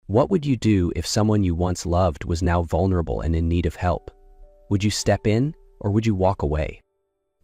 What would you do if someone you once loved was now vulnerable and in need of help? Would you step in, or would you walk away?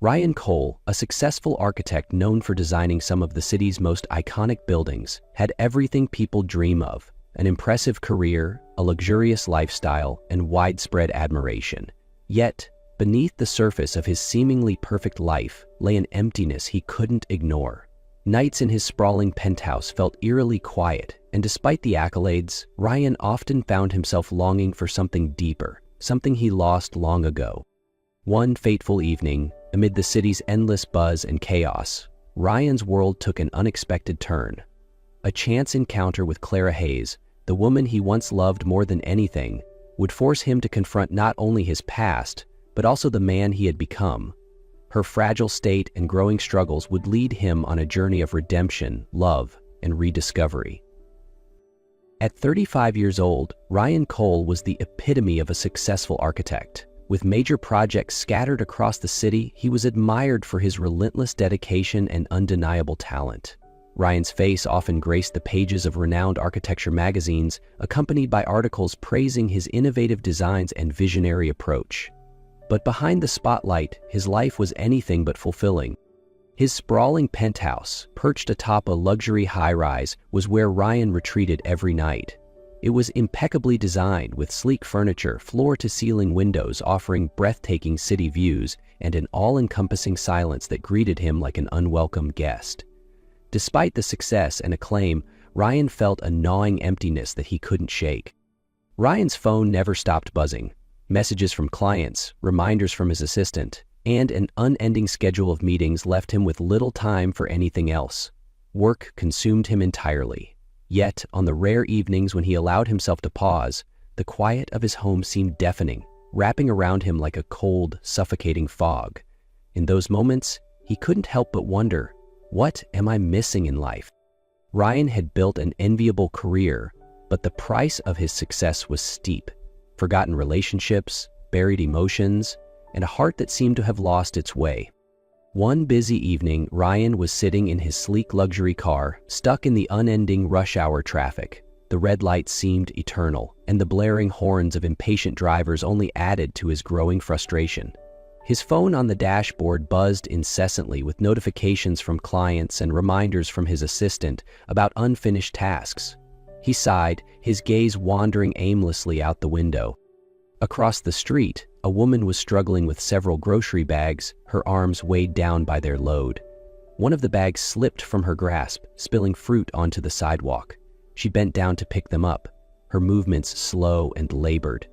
Ryan Cole, a successful architect known for designing some of the city's most iconic buildings, had everything people dream of: an impressive career, a luxurious lifestyle, and widespread admiration. Yet, beneath the surface of his seemingly perfect life lay an emptiness he couldn't ignore. Nights in his sprawling penthouse felt eerily quiet, and despite the accolades, Ryan often found himself longing for something deeper, something he lost long ago. One fateful evening, amid the city's endless buzz and chaos, Ryan's world took an unexpected turn. A chance encounter with Clara Hayes, the woman he once loved more than anything, would force him to confront not only his past, but also the man he had become. Her fragile state and growing struggles would lead him on a journey of redemption, love, and rediscovery. At 35 years old, Ryan Cole was the epitome of a successful architect. With major projects scattered across the city, he was admired for his relentless dedication and undeniable talent. Ryan's face often graced the pages of renowned architecture magazines, accompanied by articles praising his innovative designs and visionary approach. But behind the spotlight, his life was anything but fulfilling. His sprawling penthouse, perched atop a luxury high-rise, was where Ryan retreated every night. It was impeccably designed, with sleek furniture, floor-to-ceiling windows offering breathtaking city views, and an all-encompassing silence that greeted him like an unwelcome guest. Despite the success and acclaim, Ryan felt a gnawing emptiness that he couldn't shake. Ryan's phone never stopped buzzing. Messages from clients, reminders from his assistant, and an unending schedule of meetings left him with little time for anything else. Work consumed him entirely. Yet, on the rare evenings when he allowed himself to pause, the quiet of his home seemed deafening, wrapping around him like a cold, suffocating fog. In those moments, he couldn't help but wonder, what am I missing in life? Ryan had built an enviable career, but the price of his success was steep. Forgotten relationships, buried emotions, and a heart that seemed to have lost its way. One busy evening, Ryan was sitting in his sleek luxury car, stuck in the unending rush hour traffic. The red lights seemed eternal, and the blaring horns of impatient drivers only added to his growing frustration. His phone on the dashboard buzzed incessantly with notifications from clients and reminders from his assistant about unfinished tasks. He sighed, his gaze wandering aimlessly out the window. Across the street, a woman was struggling with several grocery bags, her arms weighed down by their load. One of the bags slipped from her grasp, spilling fruit onto the sidewalk. She bent down to pick them up, her movements slow and labored.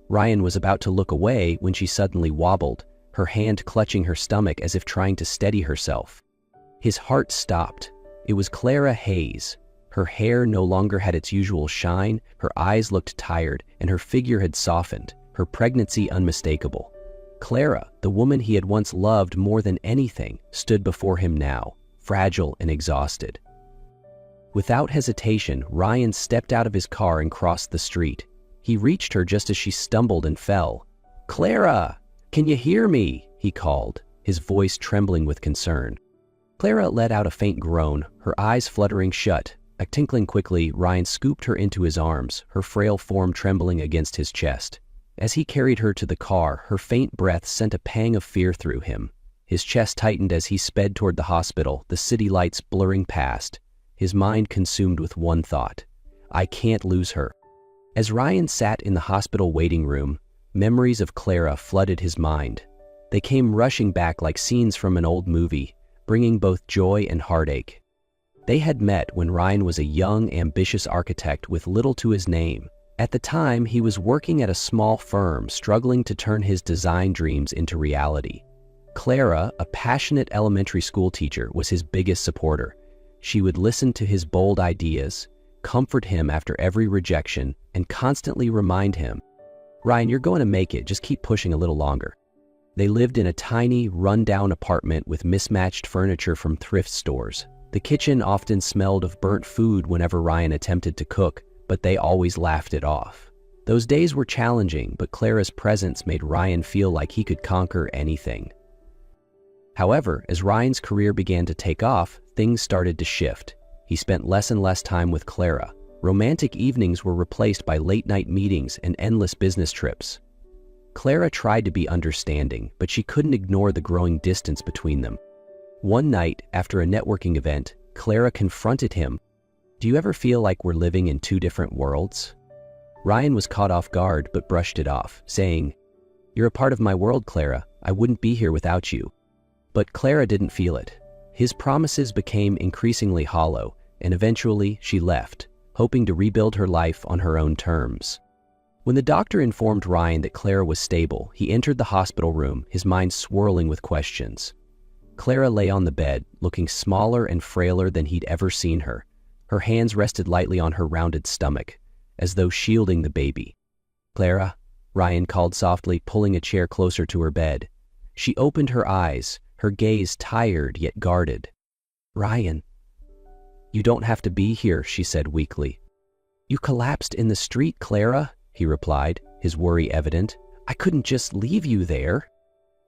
Ryan was about to look away when she suddenly wobbled, her hand clutching her stomach as if trying to steady herself. His heart stopped. It was Clara Hayes. Her hair no longer had its usual shine, her eyes looked tired, and her figure had softened, her pregnancy unmistakable. Clara, the woman he had once loved more than anything, stood before him now, fragile and exhausted. Without hesitation, Ryan stepped out of his car and crossed the street. He reached her just as she stumbled and fell. "Clara! Can you hear me?" he called, his voice trembling with concern. Clara let out a faint groan, her eyes fluttering shut. Tinkling quickly, Ryan scooped her into his arms, her frail form trembling against his chest. As he carried her to the car, her faint breath sent a pang of fear through him. His chest tightened as he sped toward the hospital, the city lights blurring past, his mind consumed with one thought: I can't lose her. As Ryan sat in the hospital waiting room, memories of Clara flooded his mind. They came rushing back like scenes from an old movie, bringing both joy and heartache. They had met when Ryan was a young, ambitious architect with little to his name. At the time, he was working at a small firm, struggling to turn his design dreams into reality. Clara, a passionate elementary school teacher, was his biggest supporter. She would listen to his bold ideas, comfort him after every rejection, and constantly remind him, "Ryan, you're going to make it, just keep pushing a little longer." They lived in a tiny, run-down apartment with mismatched furniture from thrift stores. The kitchen often smelled of burnt food whenever Ryan attempted to cook, but they always laughed it off. Those days were challenging, but Clara's presence made Ryan feel like he could conquer anything. However, as Ryan's career began to take off, things started to shift. He spent less and less time with Clara. Romantic evenings were replaced by late-night meetings and endless business trips. Clara tried to be understanding, but she couldn't ignore the growing distance between them. One night, after a networking event, Clara confronted him. "Do you ever feel like we're living in two different worlds?" Ryan was caught off guard but brushed it off, saying, "You're a part of my world, Clara. I wouldn't be here without you." But Clara didn't feel it. His promises became increasingly hollow, and eventually she left, hoping to rebuild her life on her own terms. When the doctor informed Ryan that Clara was stable, he entered the hospital room, his mind swirling with questions. Clara lay on the bed, looking smaller and frailer than he'd ever seen her. Her hands rested lightly on her rounded stomach, as though shielding the baby. "Clara," Ryan called softly, pulling a chair closer to her bed. She opened her eyes, her gaze tired yet guarded. "Ryan." "You don't have to be here," she said weakly. "You collapsed in the street, Clara," he replied, his worry evident. "I couldn't just leave you there."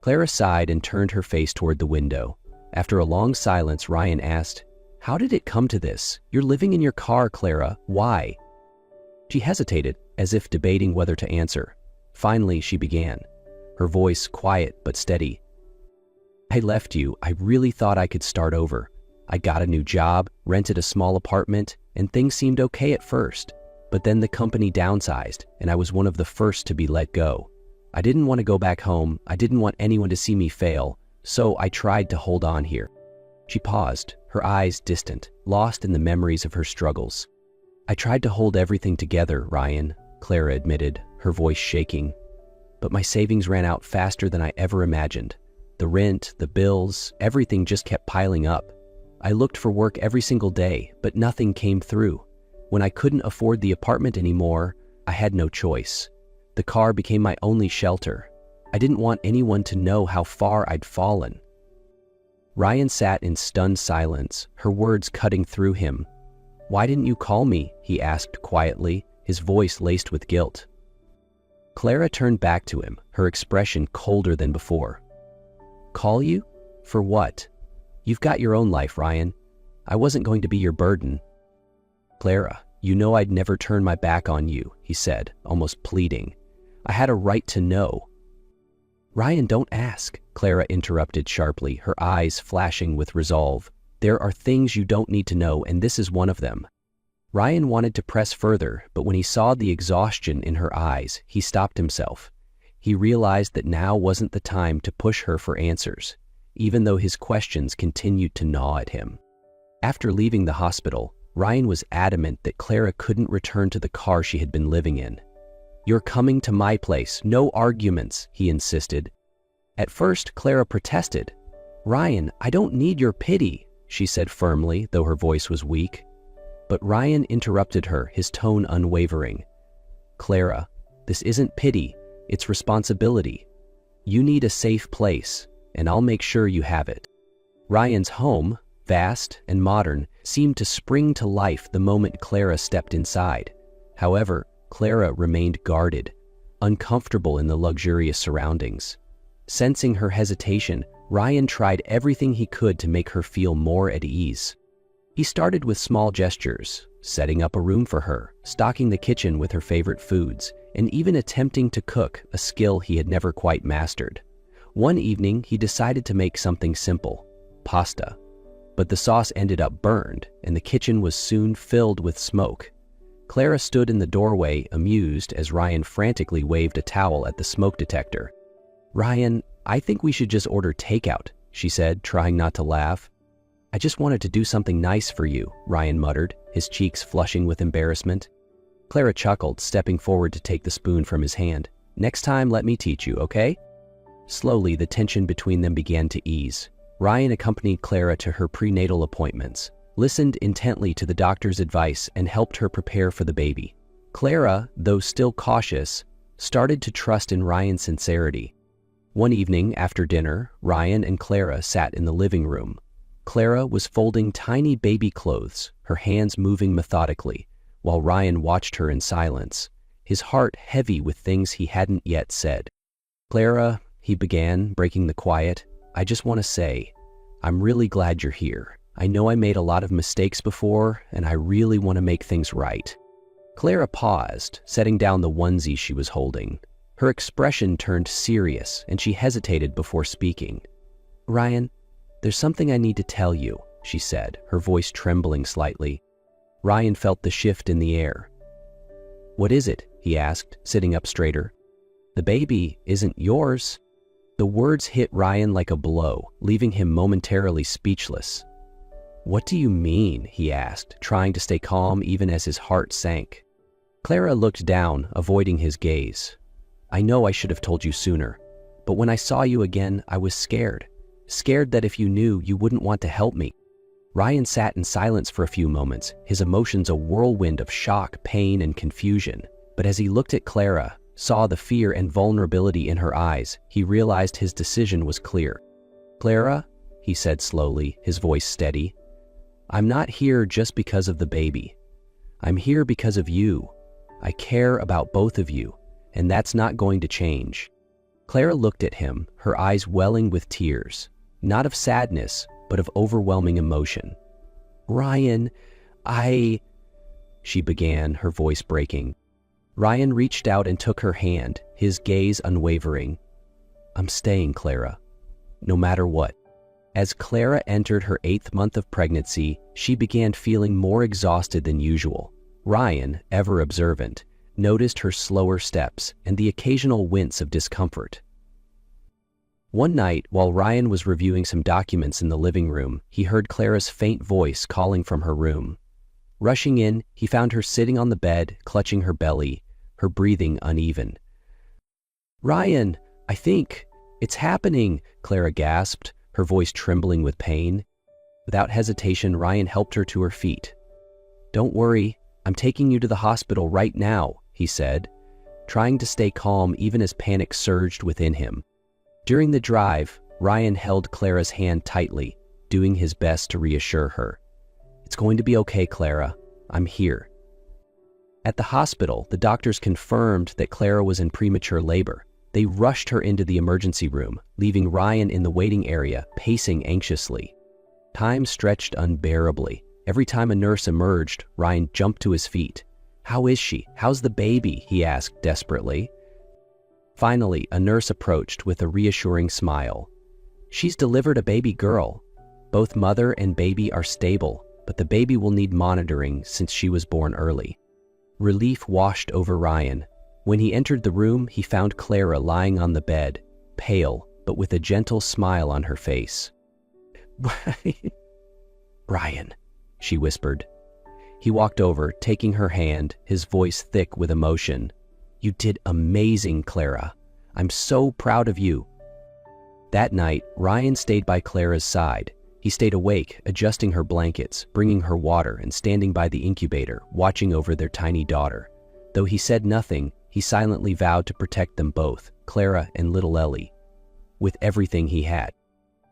Clara sighed and turned her face toward the window. After a long silence, Ryan asked, "How did it come to this? You're living in your car, Clara. Why?" She hesitated, as if debating whether to answer. Finally, she began, her voice quiet but steady. "I left you. I really thought I could start over. I got a new job, rented a small apartment, and things seemed okay at first. But then the company downsized, and I was one of the first to be let go. I didn't want to go back home. I didn't want anyone to see me fail, so I tried to hold on here." She paused, her eyes distant, lost in the memories of her struggles. "I tried to hold everything together, Ryan," Clara admitted, her voice shaking. "But my savings ran out faster than I ever imagined. The rent, the bills, everything just kept piling up. I looked for work every single day, but nothing came through. When I couldn't afford the apartment anymore, I had no choice. The car became my only shelter. I didn't want anyone to know how far I'd fallen." Ryan sat in stunned silence, her words cutting through him. "Why didn't you call me?" he asked quietly, his voice laced with guilt. Clara turned back to him, her expression colder than before. "Call you? For what? You've got your own life, Ryan. I wasn't going to be your burden." "Clara, you know I'd never turn my back on you," he said, almost pleading. "I had a right to know." "Ryan, don't ask," Clara interrupted sharply, her eyes flashing with resolve. "There are things you don't need to know, and this is one of them." Ryan wanted to press further, but when he saw the exhaustion in her eyes, he stopped himself. He realized that now wasn't the time to push her for answers, even though his questions continued to gnaw at him. After leaving the hospital, Ryan was adamant that Clara couldn't return to the car she had been living in. "You're coming to my place, no arguments," he insisted. At first, Clara protested. "Ryan, I don't need your pity," she said firmly, though her voice was weak. But Ryan interrupted her, his tone unwavering. "Clara, this isn't pity, it's responsibility. You need a safe place, and I'll make sure you have it." Ryan's home, vast and modern, seemed to spring to life the moment Clara stepped inside. However, Clara remained guarded, uncomfortable in the luxurious surroundings. Sensing her hesitation, Ryan tried everything he could to make her feel more at ease. He started with small gestures, setting up a room for her, stocking the kitchen with her favorite foods, and even attempting to cook, a skill he had never quite mastered. One evening, he decided to make something simple, pasta. But the sauce ended up burned, and the kitchen was soon filled with smoke. Clara stood in the doorway, amused, as Ryan frantically waved a towel at the smoke detector. "Ryan, I think we should just order takeout," she said, trying not to laugh. "I just wanted to do something nice for you," Ryan muttered, his cheeks flushing with embarrassment. Clara chuckled, stepping forward to take the spoon from his hand. "Next time, let me teach you, okay?" Slowly, the tension between them began to ease. Ryan accompanied Clara to her prenatal appointments, listened intently to the doctor's advice, and helped her prepare for the baby. Clara, though still cautious, started to trust in Ryan's sincerity. One evening, after dinner, Ryan and Clara sat in the living room. Clara was folding tiny baby clothes, her hands moving methodically, while Ryan watched her in silence, his heart heavy with things he hadn't yet said. "Clara," he began, breaking the quiet, "I just want to say, I'm really glad you're here. I know I made a lot of mistakes before, and I really want to make things right." Clara paused, setting down the onesie she was holding. Her expression turned serious, and she hesitated before speaking. "Ryan, there's something I need to tell you," she said, her voice trembling slightly. Ryan felt the shift in the air. "What is it?" he asked, sitting up straighter. "The baby isn't yours." The words hit Ryan like a blow, leaving him momentarily speechless. "What do you mean?" he asked, trying to stay calm even as his heart sank. Clara looked down, avoiding his gaze. "I know I should have told you sooner, but when I saw you again, I was scared. Scared that if you knew, you wouldn't want to help me." Ryan sat in silence for a few moments, his emotions a whirlwind of shock, pain, and confusion. But as he looked at Clara, saw the fear and vulnerability in her eyes, he realized his decision was clear. "Clara," he said slowly, his voice steady, "I'm not here just because of the baby. I'm here because of you. I care about both of you, and that's not going to change." Clara looked at him, her eyes welling with tears, not of sadness, but of overwhelming emotion. "Ryan, she began, her voice breaking. Ryan reached out and took her hand, his gaze unwavering. "I'm staying, Clara, no matter what." As Clara entered her 8th month of pregnancy, she began feeling more exhausted than usual. Ryan, ever observant, noticed her slower steps and the occasional wince of discomfort. One night, while Ryan was reviewing some documents in the living room, he heard Clara's faint voice calling from her room. Rushing in, he found her sitting on the bed, clutching her belly, her breathing uneven. "Ryan, I think it's happening," Clara gasped, her voice trembling with pain. Without hesitation, Ryan helped her to her feet. "Don't worry, I'm taking you to the hospital right now," he said, trying to stay calm even as panic surged within him. During the drive, Ryan held Clara's hand tightly, doing his best to reassure her. "It's going to be okay, Clara. I'm here." At the hospital, the doctors confirmed that Clara was in premature labor. They rushed her into the emergency room, leaving Ryan in the waiting area, pacing anxiously. Time stretched unbearably. Every time a nurse emerged, Ryan jumped to his feet. "How is she? How's the baby?" he asked desperately. Finally, a nurse approached with a reassuring smile. "She's delivered a baby girl. Both mother and baby are stable, but the baby will need monitoring since she was born early." Relief washed over Ryan. When he entered the room, he found Clara lying on the bed, pale, but with a gentle smile on her face. "Ryan," she whispered. He walked over, taking her hand, his voice thick with emotion. "You did amazing, Clara. I'm so proud of you." That night, Ryan stayed by Clara's side. He stayed awake, adjusting her blankets, bringing her water, and standing by the incubator, watching over their tiny daughter. Though he said nothing, he silently vowed to protect them both, Clara and little Ellie, with everything he had.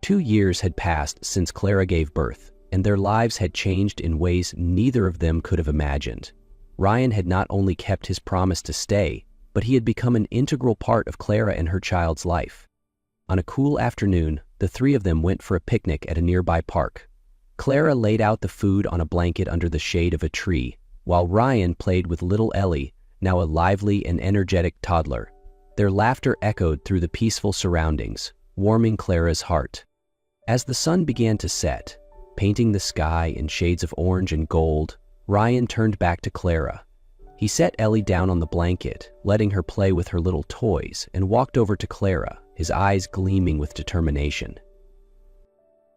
2 years had passed since Clara gave birth, and their lives had changed in ways neither of them could have imagined. Ryan had not only kept his promise to stay, but he had become an integral part of Clara and her child's life. On a cool afternoon, the three of them went for a picnic at a nearby park. Clara laid out the food on a blanket under the shade of a tree, while Ryan played with little Ellie, now a lively and energetic toddler. Their laughter echoed through the peaceful surroundings, warming Clara's heart. As the sun began to set, painting the sky in shades of orange and gold, Ryan turned back to Clara. He set Ellie down on the blanket, letting her play with her little toys, and walked over to Clara, his eyes gleaming with determination.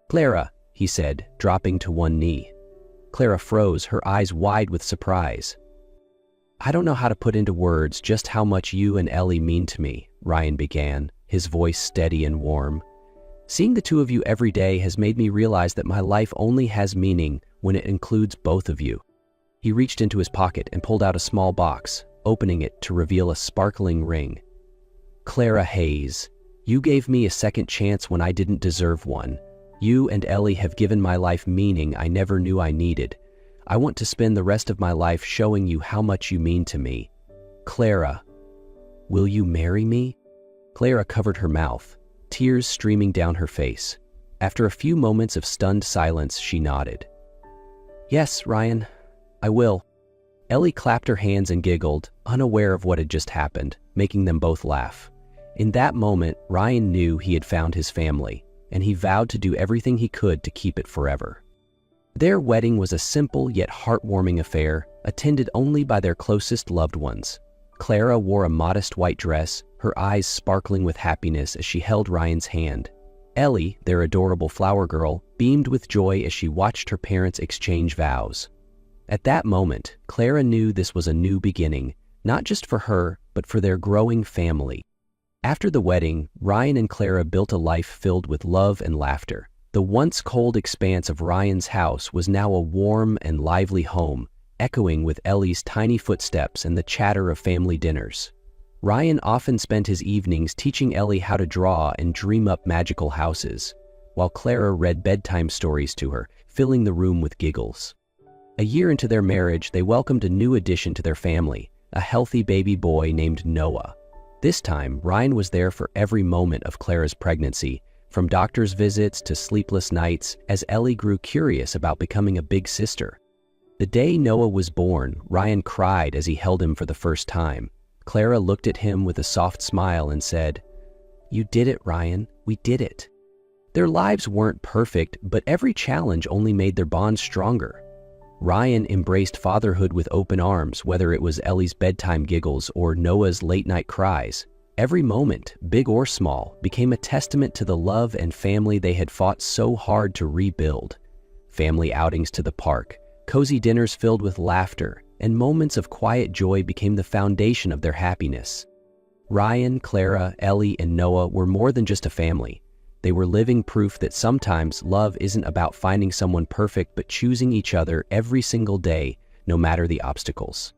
"Clara," he said, dropping to one knee. Clara froze, her eyes wide with surprise. "I don't know how to put into words just how much you and Ellie mean to me," Ryan began, his voice steady and warm. "Seeing the two of you every day has made me realize that my life only has meaning when it includes both of you." He reached into his pocket and pulled out a small box, opening it to reveal a sparkling ring. "Clara Hayes, you gave me a second chance when I didn't deserve one. You and Ellie have given my life meaning I never knew I needed. I want to spend the rest of my life showing you how much you mean to me. Clara, will you marry me?" Clara covered her mouth, tears streaming down her face. After a few moments of stunned silence, she nodded. "Yes, Ryan, I will." Ellie clapped her hands and giggled, unaware of what had just happened, making them both laugh. In that moment, Ryan knew he had found his family, and he vowed to do everything he could to keep it forever. Their wedding was a simple yet heartwarming affair, attended only by their closest loved ones. Clara wore a modest white dress, her eyes sparkling with happiness as she held Ryan's hand. Ellie, their adorable flower girl, beamed with joy as she watched her parents exchange vows. At that moment, Clara knew this was a new beginning, not just for her, but for their growing family. After the wedding, Ryan and Clara built a life filled with love and laughter. The once cold expanse of Ryan's house was now a warm and lively home, echoing with Ellie's tiny footsteps and the chatter of family dinners. Ryan often spent his evenings teaching Ellie how to draw and dream up magical houses, while Clara read bedtime stories to her, filling the room with giggles. A year into their marriage, they welcomed a new addition to their family, a healthy baby boy named Noah. This time, Ryan was there for every moment of Clara's pregnancy, from doctor's visits to sleepless nights, as Ellie grew curious about becoming a big sister. The day Noah was born, Ryan cried as he held him for the first time. Clara looked at him with a soft smile and said, "You did it, Ryan. We did it." Their lives weren't perfect, but every challenge only made their bond stronger. Ryan embraced fatherhood with open arms, whether it was Ellie's bedtime giggles or Noah's late-night cries. Every moment, big or small, became a testament to the love and family they had fought so hard to rebuild. Family outings to the park, cozy dinners filled with laughter, and moments of quiet joy became the foundation of their happiness. Ryan, Clara, Ellie, and Noah were more than just a family. They were living proof that sometimes love isn't about finding someone perfect but choosing each other every single day, no matter the obstacles.